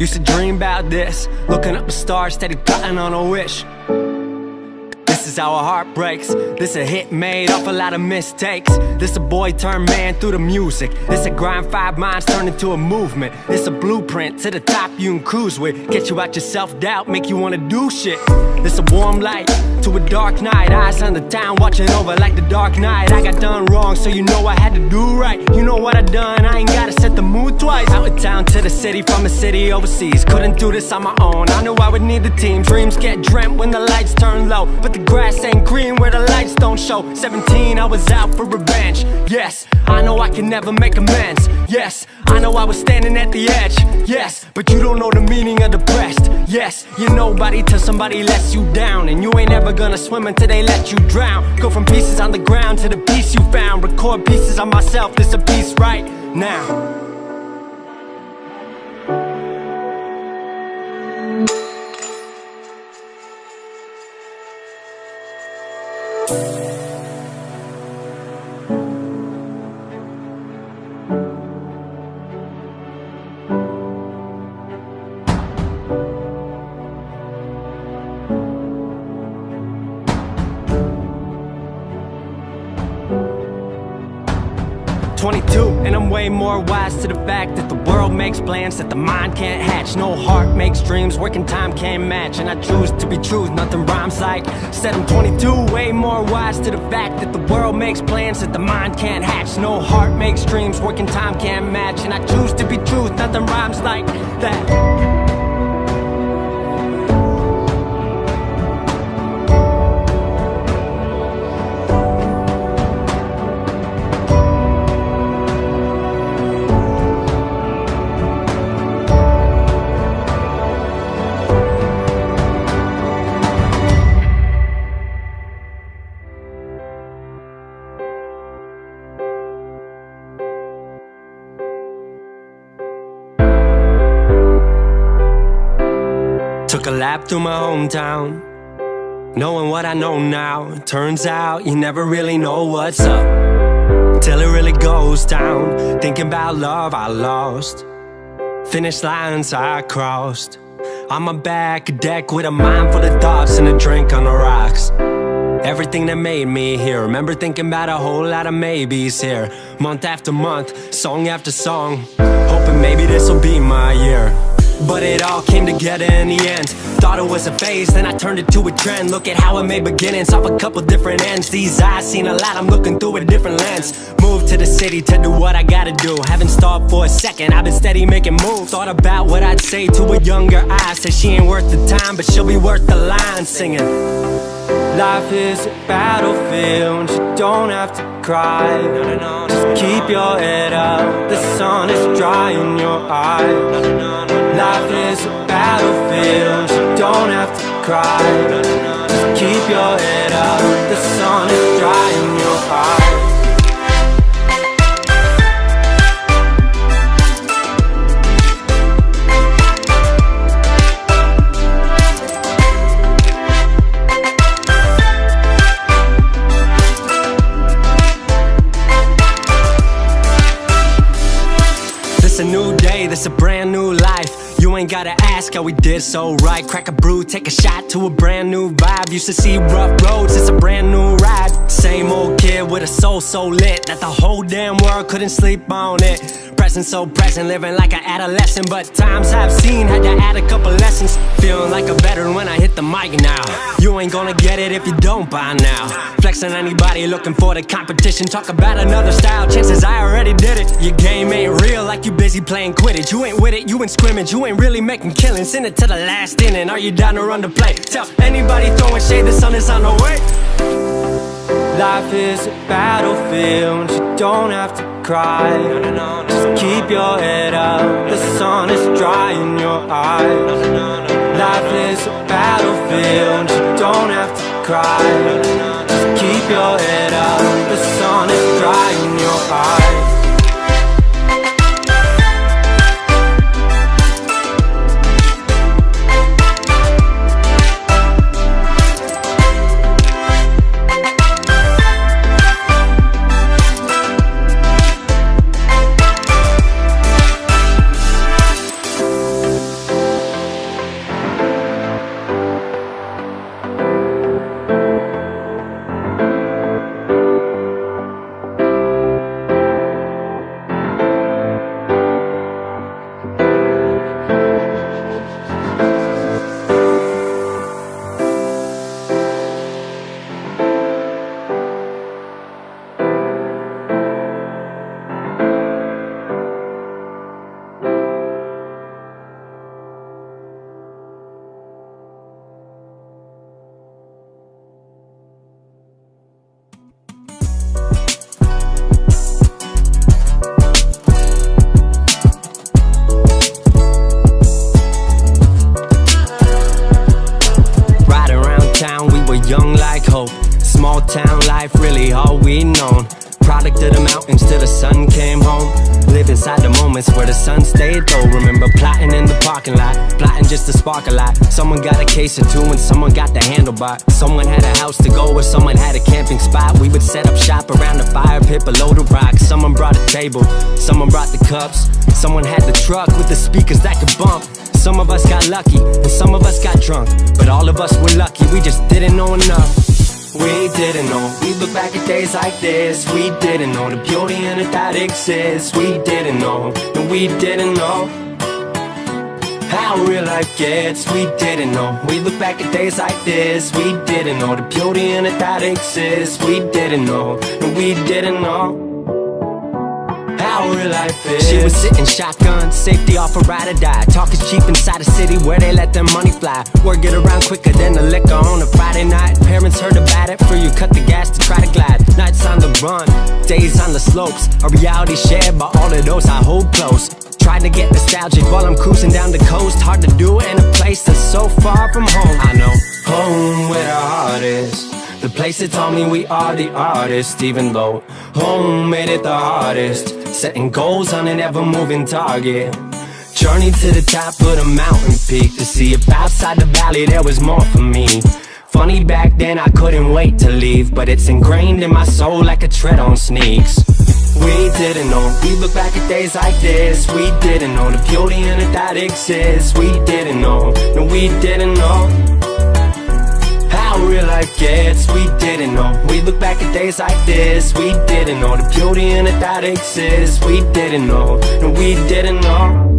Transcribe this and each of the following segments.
Used to dream about this, looking up the stars, steady plotting on a wish. This is how a heart breaks. This a hit made off a lot of mistakes. This a boy turned man through the music. This a grind 5 minds turned into a movement. This a blueprint to the top you can cruise with. Get you out your self-doubt, make you wanna do shit. This a warm light to a dark night. Eyes on the town watching over like the dark night. I got done wrong, so you know I had to do right. You know what I done, I ain't gotta set the mood twice. Out of town to the city, from a city overseas. Couldn't do this on my own, I knew I would need a team. Dreams get dreamt when the lights turn low, but the grass ain't green where the lights don't show. 17, I was out for revenge. Yes, I know I can never make amends. Yes, I know I was standing at the edge. Yes, but you don't know the meaning of depressed. Yes, you're nobody till somebody lets you down, and you ain't ever gonna swim until they let you drown. Go from pieces on the ground to the peace you found. Record pieces on myself, this a piece right now. And I'm way more wise to the fact that the world makes plans that the mind can't hatch. No heart makes dreams, working time can't match. And I choose to be truth, nothing rhymes like. Said I'm 22, way more wise to the fact that the world makes plans that the mind can't hatch. No heart makes dreams, working time can't match. And I choose to be truth, nothing rhymes like that. Took a lap through my hometown, knowing what I know now. Turns out you never really know what's up till it really goes down. Thinking about love I lost, finish lines I crossed. On my back, a deck with a mind full of thoughts and a drink on the rocks. Everything that made me here. Remember thinking about a whole lot of maybes here. Month after month, song after song, hoping maybe this'll be my year. But it all came together in the end. Thought it was a phase, then I turned it to a trend. Look at how I made beginnings off a couple different ends. These eyes seen a lot, I'm looking through a different lens. Moved to the city to do what I gotta do. Haven't stopped for a second, I've been steady making moves. Thought about what I'd say to a younger eye. Said she ain't worth the time, but she'll be worth the line. Singing, life is a battlefield, you don't have to cry. Just keep your head up, the sun is dry in your eye. Life is a battlefield, you don't have to cry. Just keep your head up, the sun is dry in your eye. This a new day, this a brand new life. You ain't gotta ask how we did so right. Crack a brew, take a shot to a brand new vibe. Used to see rough roads, it's a brand new ride. Same old kid with a soul so lit that the whole damn world couldn't sleep on it. Present so present, living like an adolescent. But times I've seen, had to add a couple lessons. Feeling like a veteran when I hit the mic now. You ain't gonna get it if you don't by now. Flexing anybody looking for the competition. Talk about another style, chances I already did it. Your game ain't real like you busy playing Quidditch. You ain't with it, you in scrimmage, you ain't really making killings. Send it to the last inning, are you down to run the play? Tell anybody throwing shade, the sun is on the way. Life is a battlefield, you don't have to cry. Just keep your head up, the sun is dry in your eye. Life is a battlefield, you don't have to cry. Just keep your head up, the sun is dry in your eye. life, really all we known. Product of the mountains till the sun came home. Live inside the moments where the sun stayed low. Remember plotting in the parking lot, plotting just to spark a lot. Someone got a case or two and someone got the handlebar. Someone had a house to go or someone had a camping spot. We would set up shop around the fire pit below the rocks. Someone brought a table, someone brought the cups. Someone had the truck with the speakers that could bump. Some of us got lucky and some of us got drunk, but all of us were lucky, we just didn't know enough. We didn't know, we look back at days like this. We didn't know the beauty in it that exists. We didn't know, and we didn't know how real life gets. We didn't know, we look back at days like this. We didn't know the beauty in it that exists. We didn't know, and we didn't know how real life is. She was sitting shotgun, safety off a ride or die. Talk is cheap inside the city where they let their money fly. Word get around quicker than the liquor on a Friday night. Parents heard about it, for you cut the gas to try to glide. Nights on the run, days on the slopes. A reality shared by all of those I hold close. Trying to get nostalgic while I'm cruising down the coast. Hard to do it in a place that's so far from home. I know, home where the heart is. The place that told me we are the artists. Even though home made it the hardest. Setting goals on an ever-moving target. Journey to the top of the mountain peak to see if outside the valley there was more for me. Funny back then I couldn't wait to leave, but it's ingrained in my soul like a tread on sneaks. We didn't know, we look back at days like this. We didn't know the beauty in it that exists. We didn't know, no we didn't know how real life gets. We didn't know, we look back at days like this. We didn't know the beauty in it that exists. We didn't know, no we didn't know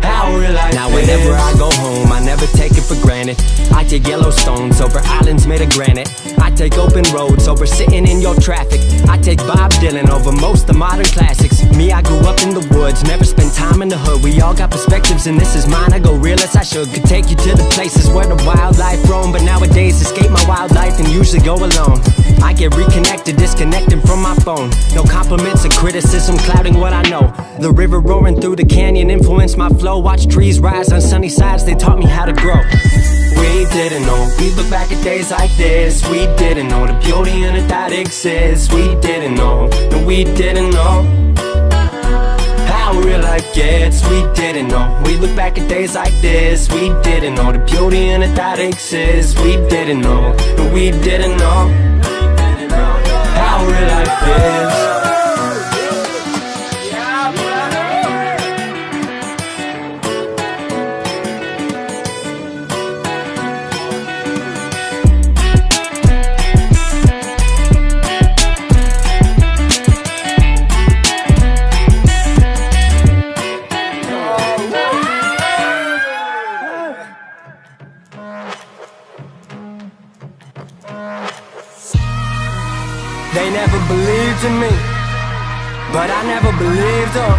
how real life now is. Whenever I go home, I never take it for granted. I take Yellowstones over islands made of granite. I take open roads over sitting in your traffic. I take Bob Dylan over most of modern classics. Me, I grew up in the woods, never spent time in the hood. We all got perspectives and this is mine, I go real as I should. Could take you to the places where the wildlife roam, but nowadays escape my wildlife and usually go alone. I get reconnected, disconnected from my phone. No compliments or criticism clouding what I know. The river roaring through the canyon influenced my flow. Watch trees rise on sunny sides, they taught me how to grow. We didn't know, we look back at days like this. We didn't know the beauty in it that exists. We didn't know, no we didn't know how real life gets. We didn't know, we look back at days like this. We didn't know the beauty in it that exists. We didn't know, no we didn't know how real life is. They never believed in me, but I never believed them.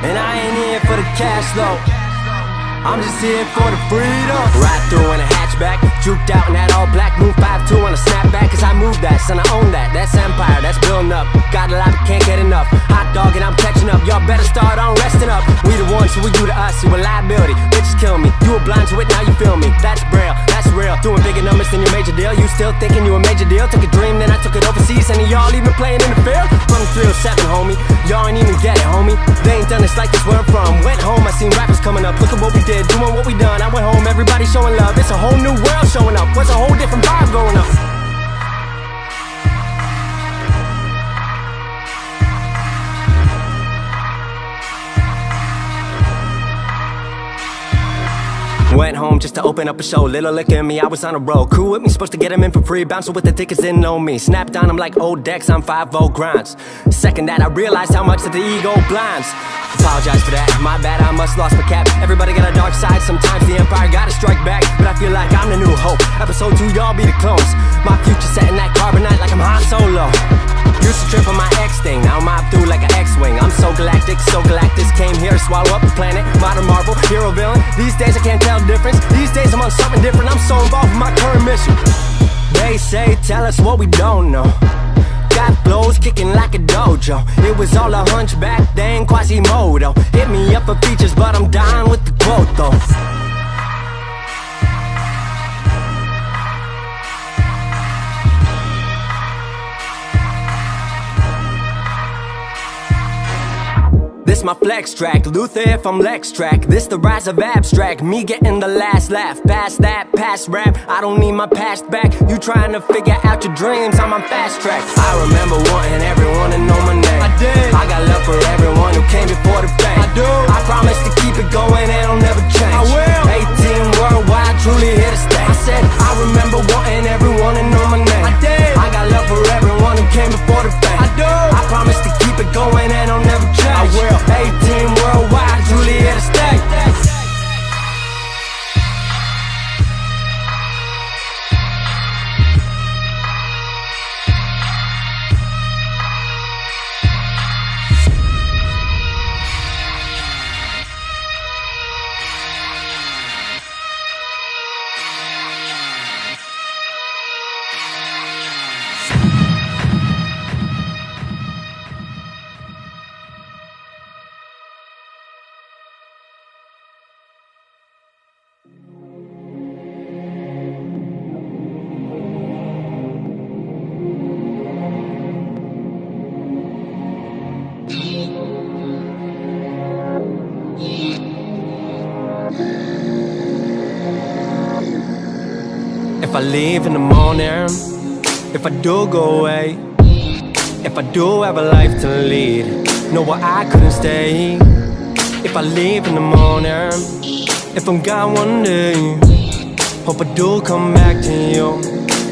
And I ain't here for the cash though, I'm just here for the freedom. Ride through in a hatchback, juked out in that all black. Move 5'2" on a snapback, cause I move that, son I own that. That's empire, that's building up. Got a lot but can't get enough. Hot dog and I'm catching up, y'all better start on resting up. We the ones, so we do to us, you a liability. Bitches kill me, you were blind to it, now you feel me. That's braille, that's real. Doing bigger numbers than your major deal. You still thinking you a major deal? Took a dream, then I took it overseas. And y'all even playing in the field? From 307, homie, y'all ain't even get it, homie. They ain't done this like this where I'm from. Went home, I seen rappers coming up. Look at what we did, doing what we done. I went home, everybody showing love. It's a whole new world showing up. What's a whole different vibe going up? Went home just to open up a show. Little liquor in me, I was on a roll. Crew with me, supposed to get them in for free. Bouncing with the tickets, didn't know me. Snapped on them like old decks on 5-0 grinds. Second that, I realized how much that the ego blinds. Apologize for that, my bad, I must lost my cap. Everybody got a dark side, sometimes the empire gotta strike back. But I feel like I'm the new hope. Episode 2, y'all be the clones. My future set in that carbonite like I'm Han Solo. Used to trip on my X thing, now I'm mob through like an X-Wing. I'm so galactic, so Galactus came here to swallow up the planet. Modern Marvel, hero villain, these days I can't tell the difference. These days I'm on something different, I'm so involved with my current mission. They say, tell us what we don't know. Got flows kicking like a dojo. It was all a hunchback, they ain't Quasimodo. Hit me up for features, but I'm down with the quote though. this my flex track. Luther if I'm Lex track. This the rise of abstract. Me getting the last laugh. Past that, past rap. I don't need my past back. You trying to figure out your dreams, I'm on fast track. I remember wanting everyone to know my name. I did. I got love for everyone who came before the fame. I do. I promise to keep it going and I'll never change. I will. 18 worldwide, truly here to stay. I said I remember wanting everyone to know my name. I did. I got love for everyone who came before the fame. I do. I promise to keep it going and I'll never change. I will. 18 worldwide, truly here to stay. If I leave in the morning, if I do go away, if I do have a life to lead, know what I couldn't stay. If I leave in the morning, if I'm gone one day, hope I do come back to you.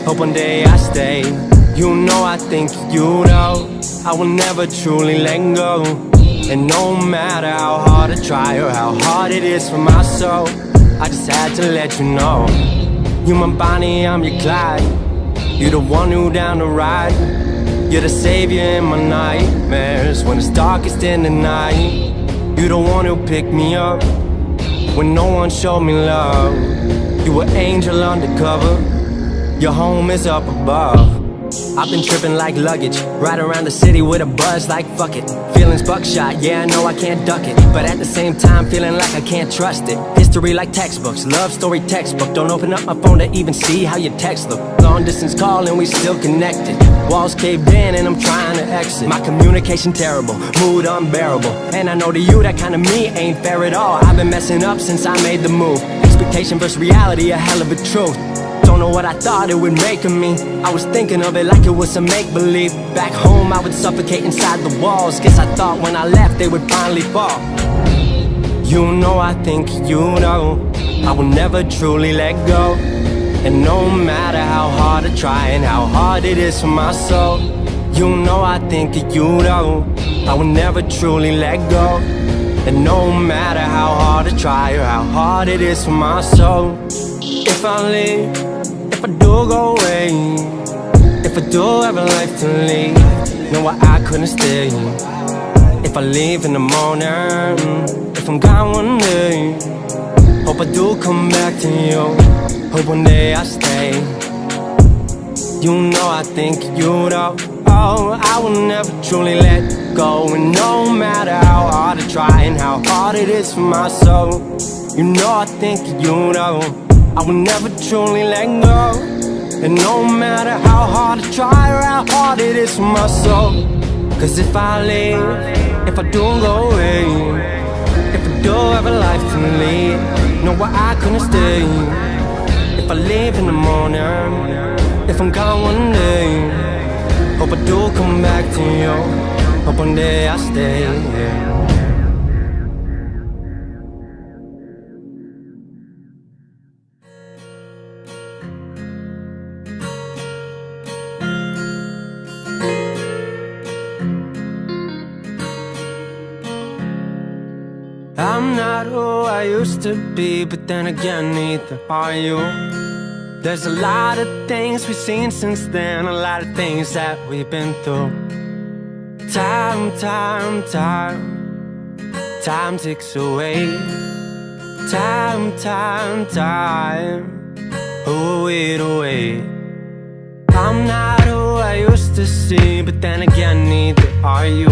Hope one day I stay. You know I think you know I will never truly let go. And no matter how hard I try or how hard it is for my soul, I just had to let you know. You my Bonnie, I'm your Clyde. You the one who down the ride. You're the savior in my nightmares when it's darkest in the night. You the one who picked me up when no one showed me love. You an angel undercover. Your home is up above. I've been tripping like luggage, ride around the city with a buzz like fuck it. Feelings buckshot, yeah I know I can't duck it, but at the same time feeling like I can't trust it. History like textbooks, love story textbook. Don't open up my phone to even see how your text look. Long distance call and we still connected. Walls caved in and I'm trying to exit. My communication terrible, mood unbearable. And I know to you that kind of me ain't fair at all. I've been messing up since I made the move. Expectation versus reality, a hell of a truth. Don't know what I thought it would make of me. I was thinking of it like it was some make-believe. Back home I would suffocate inside the walls. Guess I thought when I left they would finally fall. You know I think you know I will never truly let go. And no matter how hard I try and how hard it is for my soul, you know I think you know I will never truly let go. And no matter how hard I try or how hard it is for my soul, if I leave, if I do go away, if I do have a life to lead, know why I couldn't stay. If I leave in the morning, if I'm gone one day, hope I do come back to you. Hope one day I stay. You know I think you know, oh, I will never truly let go. And no matter how hard I try and how hard it is for my soul, you know I think you know I will never truly let go. And no matter how hard I try or how hard it is for my soul, cause if I leave, if I do go away, if I do have a life to lead, know why I couldn't stay. If I leave in the morning, if I'm gone one day, hope I do come back to you. Hope one day I stay, yeah. I'm not who I used to be, but then again, neither are you. There's a lot of things we've seen since then, a lot of things that we've been through. Time ticks away. Time, who are we to wait? I'm not who I used to see, but then again, neither are you.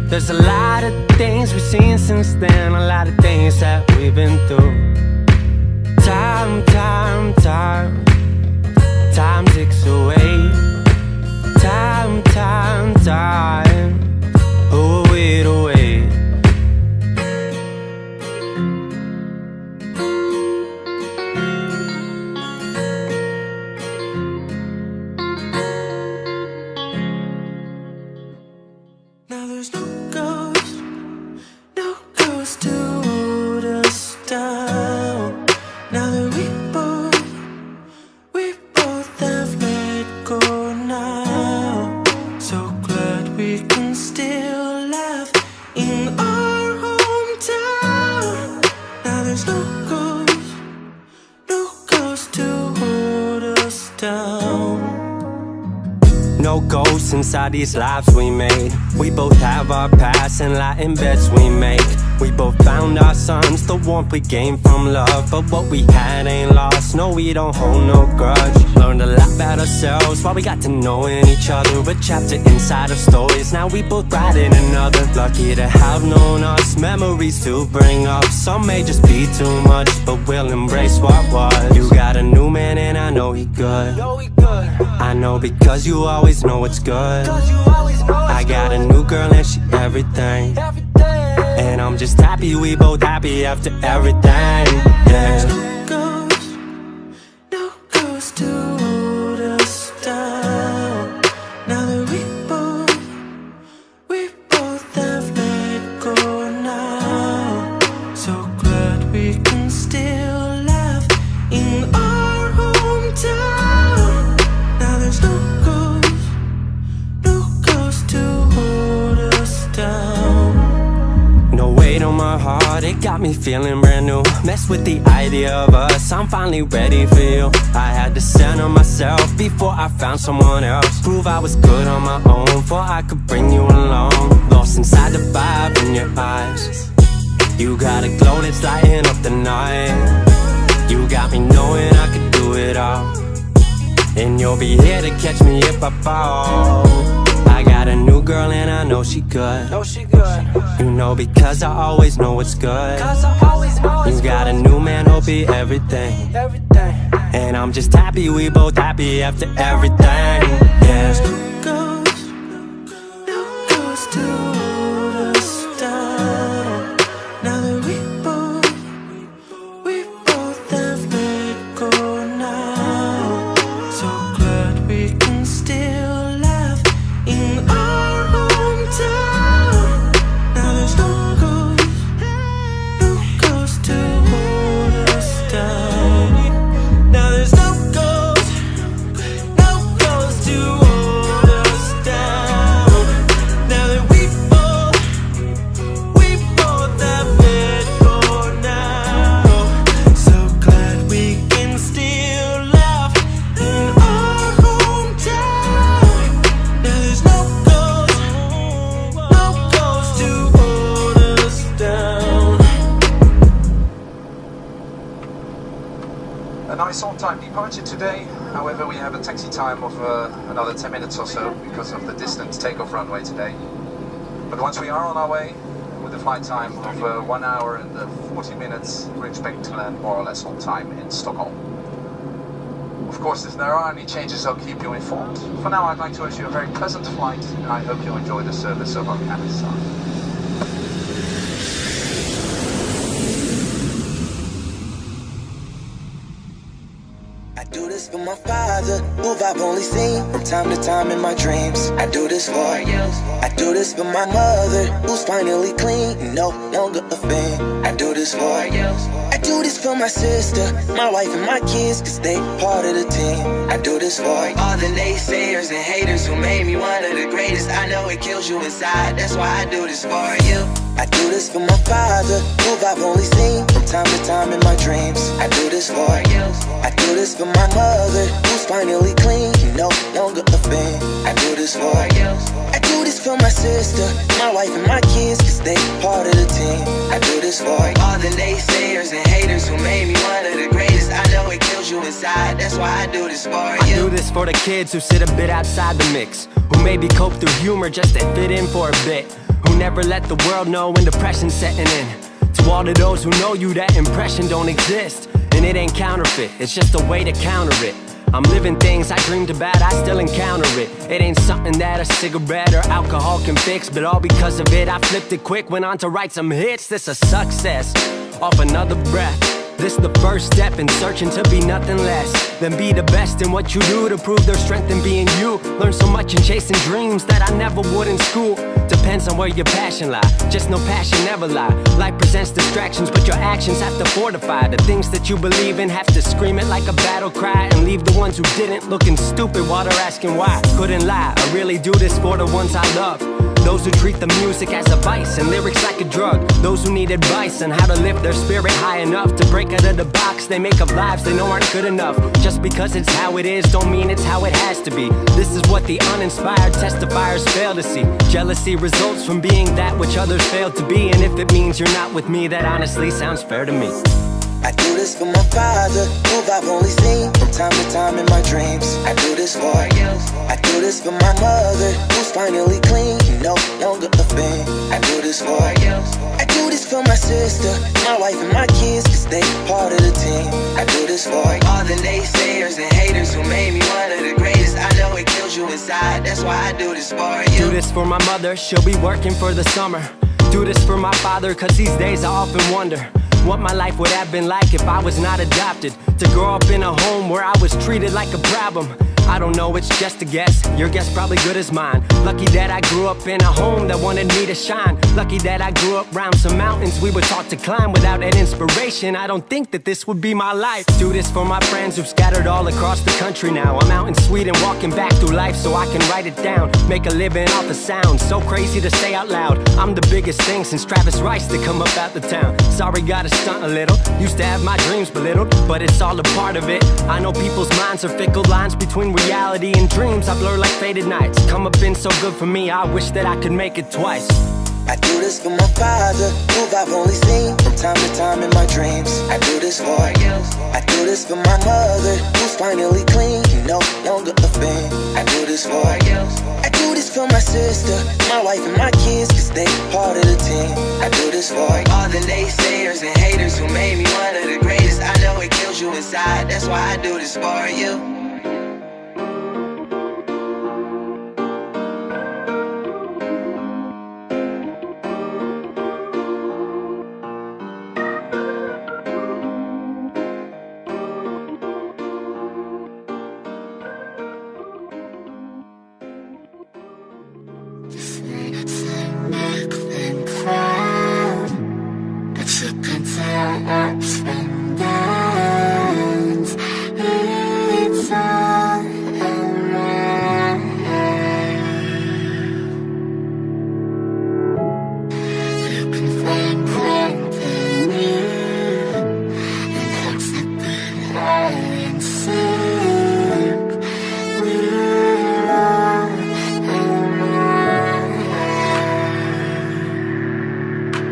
There's a lot of things we've seen since then, a lot of things that we've been through. Time ticks away. Time, who are we to wait? there's no ghost to hold us down. No ghosts inside these lives we made. We both have our past and lying bets we make. We both found our sons, the warmth we gained from love. But what we had ain't lost, no, we don't hold no grudge. Learned a lot about ourselves while we got to knowing each other. A chapter inside of stories, now we both writing another. Lucky to have known us, memories to bring up. Some may just be too much, but we'll embrace what was. You got a new man and I know he good. I know because you always know it's good. I got a new girl and she everything. And I'm just happy we both happy after everything. Yeah. No ghost to hold us down. Now that we both have let go now. So glad we can still laugh in our hometown. Now there's no ghost to hold us down. No weight on my heart, it got me feeling brand new. Mess with the idea of us, I'm finally ready for you. I had to center myself before I found someone else. Prove I was good on my own, before I could bring you along. Lost inside the vibe in your eyes. You got a glow that's lighting up the night. You got me knowing I could do it all. And you'll be here to catch me if I fall. I got a new girl and I know she good. You know because I always know it's good. You got a new man, hope he everything. And I'm just happy we both happy after everything. Yeah. No ghost to hold us down. Now that we both have let go now. So glad we can still laugh in our hometown. Now there's no ghost to hold us down. Now there's no ghost to hold us down. Now that we both have let go now. So glad we can still laugh in our hometown. Now there's no ghost to hold us down. A nice on-time departure today. However, we have a taxi time of another 10 minutes or so because of the distant takeoff runway today. But once we are on our way, with a flight time of 1 hour and 40 minutes, we expect to land more or less on time in Stockholm. Of course, if there are any changes, I'll keep you informed. For now, I'd like to wish you a very pleasant flight, and I hope you enjoy the service of our Afghanistan. I do this for my father, who I've only seen from time to time in my dreams. I do this for you. I do this for my mother, who's finally clean and no longer a fan. I do this for you. I do this for my sister, my wife and my kids, cause they part of the team. I do this for all the naysayers and haters who made me one of the greatest. I know it kills you inside, that's why I do this for you. I do this for my father, who I've only seen from time to time in my dreams. I do this for you. I do this for my mother, who's finally clean and no longer a fan. I do this for you. I do this for my sister, my wife and my kids, cause they part of the team. I do this for all the naysayers and haters who made me one of the greatest. I know it kills you inside, that's why I do this for you. I do this for the kids who sit a bit outside the mix, who maybe cope through humor just to fit in for a bit, who never let the world know when depression's setting in. To all of those who know you, that impression don't exist, and it ain't counterfeit, it's just a way to counter it. I'm living things I dreamed about, I still encounter it. It ain't something that a cigarette or alcohol can fix, but all because of it I flipped it quick, went on to write some hits. This a success, off another breath. This the first step in searching to be nothing less than be the best in what you do, to prove their strength in being you. Learn so much in chasing dreams that I never would in school. Depends on where your passion lie, just know passion never lie. Life presents distractions, but your actions have to fortify the things that you believe in. Have to scream it like a battle cry, and leave the ones who didn't looking stupid while they're asking why. Couldn't lie, I really do this for the ones I love. those who treat the music as a vice and lyrics like a drug. Those who need advice on how to lift their spirit high enough to break out of the box they make of lives they know aren't good enough. Just because it's how it is don't mean it's how it has to be. This is what the uninspired testifiers fail to see. Jealousy results from being that which others fail to be, and if it means you're not with me, that honestly sounds fair to me. I do this for my father, who I've only seen from time to time in my dreams. I do this for you. I do this for my mother, who's finally clean, no longer a thing. I do this for you. I do this for my sister, my wife and my kids, cause they part of the team. I do this for all the naysayers and haters who made me one of the greatest. I know it kills you inside, that's why I do this for you. Do this for my mother, she'll be working for the summer. Do this for my father, cause these days I often wonder what my life would have been like if I was not adopted. To grow up in a home where I was treated like a problem. I don't know, it's just a guess. Your guess probably good as mine. Lucky that I grew up in a home that wanted me to shine. Lucky that I grew up around some mountains we were taught to climb. Without that inspiration, I don't think that this would be my life. Do this for my friends who've scattered all across the country now. I'm out in Sweden walking back through life so I can write it down. Make a living off the sound, so crazy to say out loud. I'm the biggest thing since Travis Rice to come up out the town. Sorry, gotta stunt a little. Used to have my dreams belittled, but it's all a part of it. I know people's minds are fickle, lines between reality and dreams I blur like faded nights. Come up been so good for me, I wish that I could make it twice. I do this for my father, who I've only seen from time to time in my dreams. I do this for you. I do this for my mother, who's finally clean, no longer a thing. I do this for you. I do this for my sister, my wife and my kids, cause they part of the team. I do this for all the naysayers and haters who made me one of the greatest. I know it kills you inside, that's why I do this for you.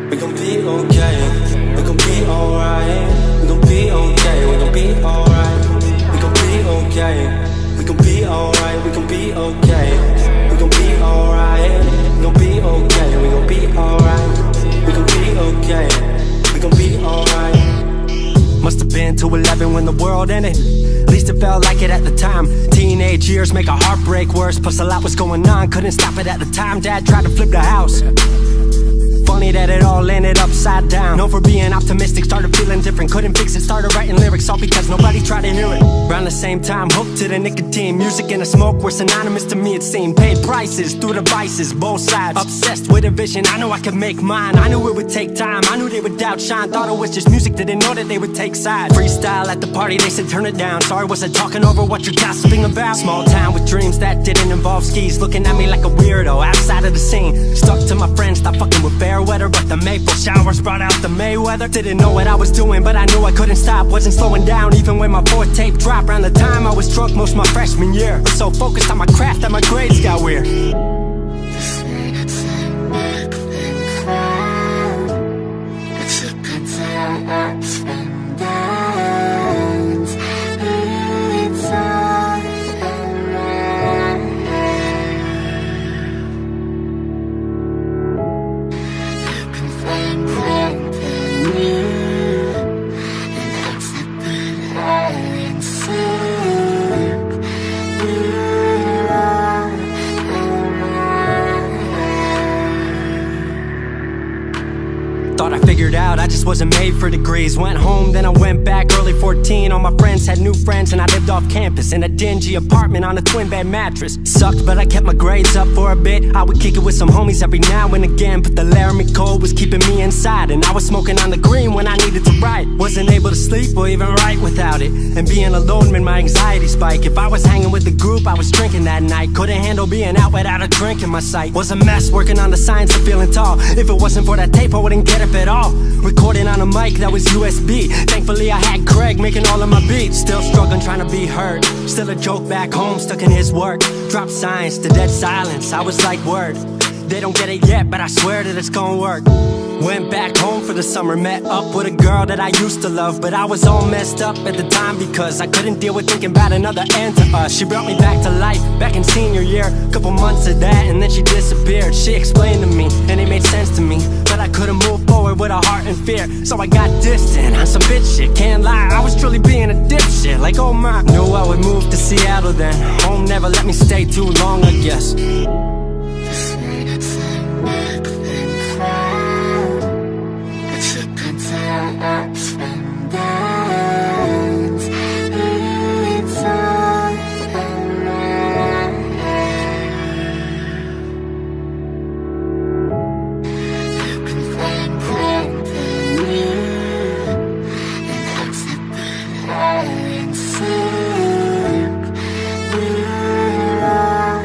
We gon' be okay, we gon' be alright. We gon' be okay, we gon' be alright. We gon' be okay, we gon' be alright. We gon' be okay, we gon' be alright. We gon' be okay, we gon' be alright. We gon' be okay, we gon' be alright. Must have been 2:11 when the world ended. At least it felt like it at the time. Teenage years make a heartbreak worse. Plus a lot was going on, couldn't stop it at the time. Dad tried to flip the house. Funny that it all ended upside down. Known for being optimistic, started feeling different. Couldn't fix it, started writing lyrics all because nobody tried to hear it. Around the same time, hooked to the nicotine. Music and the smoke were synonymous to me, it seemed. Paid prices through devices, both sides. Obsessed with a vision, I knew I could make mine. I knew it would take time, I knew they would outshine. Thought it was just music, didn't know that they would take sides. Freestyle at the party, they said turn it down. Sorry, was I talking over what you're gossiping about? Small town with dreams that didn't involve skis. Looking at me like a weirdo, outside of the scene. Stuck to my friends, thought fucking with fair weather. But the Maple showers brought out the Mayweather. Didn't know what I was doing, but I knew I couldn't stop. Wasn't slowing down, even when my 4th tape dropped. Around the time I was drunk most of my freshman year. Was so focused on my craft that my grades got weird. wasn't made for degrees. Went home, then I went back, early 14. All my friends had new friends and I lived off campus in a dingy apartment on a twin bed mattress. Sucked, but I kept my grades up for a bit. I would kick it with some homies every now and again, but the Laramie cold was keeping me inside, and I was smoking on the green when I needed to write. Wasn't able to sleep or even write without it, and being alone made my anxiety spike. If I was hanging with the group, I was drinking that night. Couldn't handle being out without a drink in my sight. Was a mess working on the science of feeling tall. If it wasn't for that tape, I wouldn't get up at all. Recording on a mic that was USB. Thankfully I had Craig making all of my beats. Still struggling trying to be heard. Still a joke back home, stuck in his work. Dropped science to dead silence. I was like, word, they don't get it yet, but I swear that it's gonna work. Went back home for the summer, met up with a girl that I used to love, but I was all messed up at the time because I couldn't deal with thinking about another end to us. She brought me back to life, back in senior year. Couple months of that and then she disappeared. She explained to me and it made sense to me, but I couldn't move forward with a heart in fear. So I got distant on some bitch shit, can't lie, I was truly being a dipshit. Like oh my, knew I would move to Seattle then. Home never let me stay too long, I guess. Ups and downs, it's all around. You can find comfort and house it but high and sick. We're all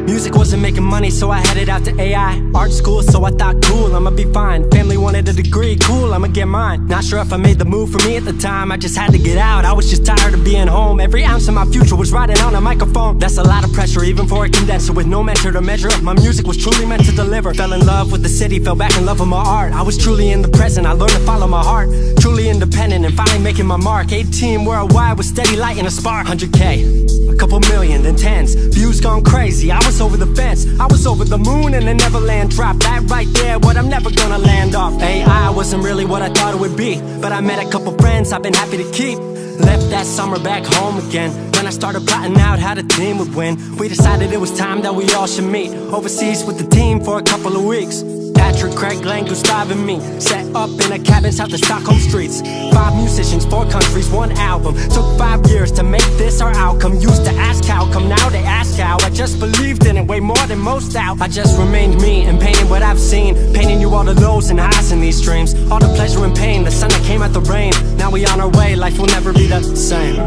Music wasn't making money, so I headed out to AI art school, so I thought cool, I'ma be fine. Family wanted a degree, cool, I'ma get mine. Not sure if I made the move for me at the time, I just had to get out. I was just tired of being home. Every ounce of my future was riding on a microphone. That's a lot of pressure, even for a condenser with no mentor to measure up. My music was truly meant to deliver. Fell in love with the city, fell back in love with my art. I was truly in the present, I learned to follow my heart. Truly independent and finally making my mark. 18 worldwide with steady light and a spark. 100K, a couple million, then tens. Views gone crazy, I was over the fence. I was over the moon and the Neverland drop. That right there, what I'm never gonna land off. AI wasn't really what I thought it would be, but I met a couple friends I've been happy to keep. Left that summer back home again. Then I started plotting out how the team would win. We decided it was time that we all should meet overseas with the team for a couple of weeks. Patrick, Craig, Glenn, Gustav and me set up in a cabin south of Stockholm streets. 5 musicians, 4 countries, 1 album. Took 5 years to make this our outcome. Used to ask how, come now they ask how. I just believed in it way more than most out. I just remained me and painted what I've seen, painting you all the lows and highs in these dreams. All the pleasure and pain, the sun that came out the rain. Now we on our way, life will never be the same.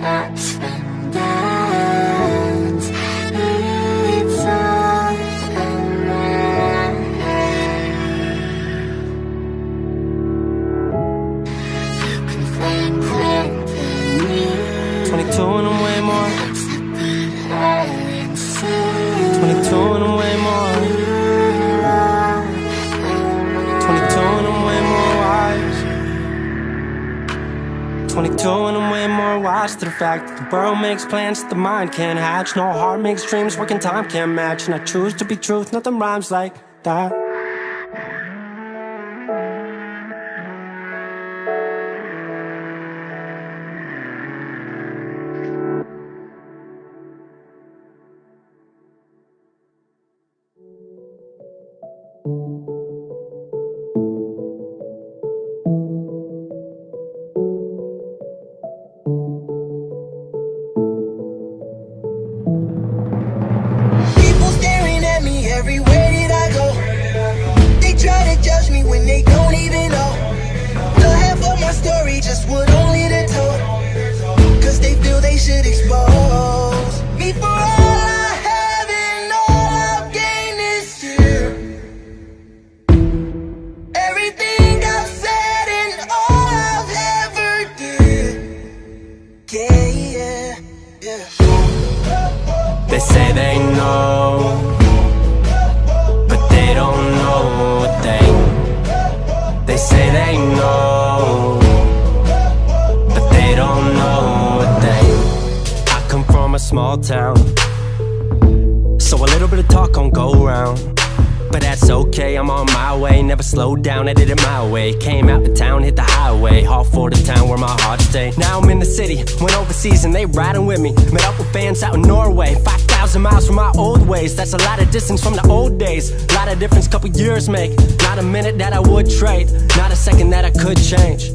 Ups and downs, it's all around. You can find comfort 22 and I'm way more. 22 and I'm way more. 22 and I'm way more wise. 22 and I'm way more wise to the fact that the world makes plans that the mind can't hatch. No heart makes dreams working time can't match. And I choose to be truth, nothing rhymes like that. Just what only they told, cause they feel they should expose me for all I have and all I've gained this year. Everything I've said and all I've ever did. Yeah. They say they know, but they don't know a thing. They say they know, they don't know a thing. I come from a small town, so a little bit of talk don't go around. but that's okay, I'm on my way. Never slowed down, I did it my way. Came out to town, hit the highway, all for the town where my heart stay. Now I'm in the city, went overseas and they riding with me. Met up with fans out in Norway, 5,000 miles from my old ways. That's a lot of distance from the old days. Lot of difference couple years make. Not a minute that I would trade, not a second that I could change.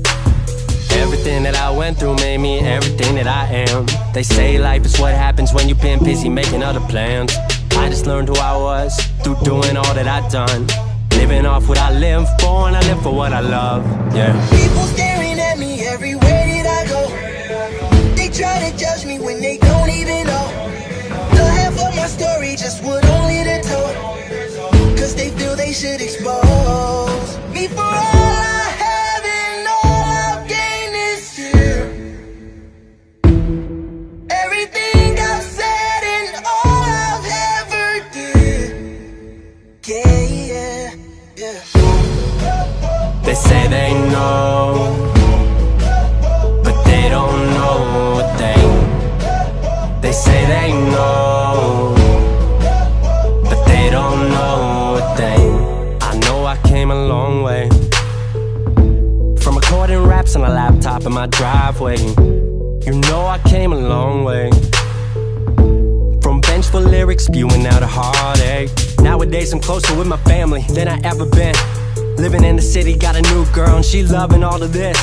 Everything that I went through made me everything that I am. They say life is what happens when you've been busy making other plans. I just learned who I was through doing all that I've done. Living off what I live for, and I live for what I love, yeah. People staring at me everywhere that I go. They try to judge me when they don't even know the half of my story, just what only the told. Cause they feel they should expose me for all I have and all I've gained this year. Everything I've said and all I've ever did. Yeah. They say they know, but they don't know a thing. They say they know, but they don't know a thing. I know I came a long way, from recording raps on a laptop in my driveway. You know I came a long way, from vengeful lyrics spewing out a heartache. Nowadays I'm closer with my family than I ever been. Living in the city, got a new girl and she loving all of this.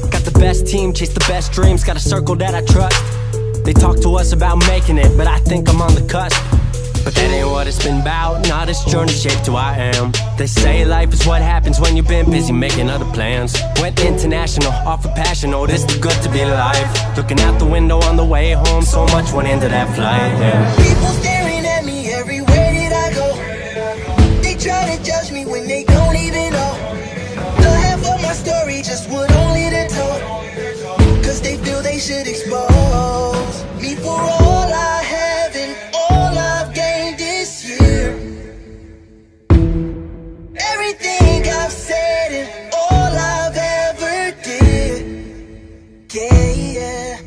Got the best team, chase the best dreams, got a circle that I trust. They talk to us about making it, but I think I'm on the cusp. But that ain't what it's been about, nah, this journey shaped who I am. They say life is what happens when you've been busy making other plans. Went international, off of passion, oh this is good to be alive. Looking out the window on the way home, so much went into that flight, yeah. People staring at me everywhere that I go. They try to judge me when they don't even know the half of my story, just what only the told. Cause they feel they should expose me for all I have and all I've gained this year. Everything I've said and all I've ever did. Yeah.